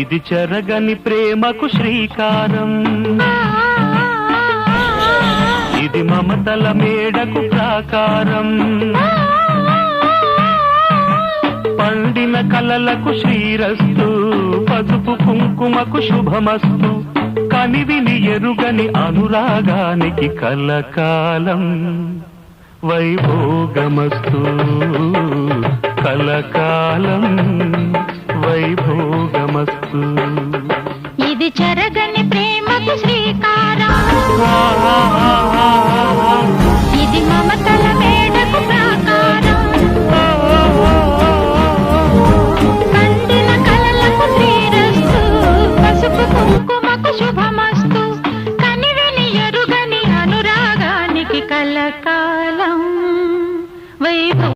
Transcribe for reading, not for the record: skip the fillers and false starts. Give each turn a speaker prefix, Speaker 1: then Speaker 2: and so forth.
Speaker 1: ఇది చెరగని ప్రేమకు శ్రీకారం, ఇది మమతల మేడకు ప్రాకారం, పండిన కలలకు శ్రీరస్తు, పసుపు కుంకుమకు శుభమస్తు, కనివిని ఎరుగని అనురాగానికి కలకాలం వైభోగమస్తు, కలకాలం వైభోగమస్తు.
Speaker 2: ఇది చెరగని ప్రేమకు శ్రీకారం, ఇది మమతల మేడకు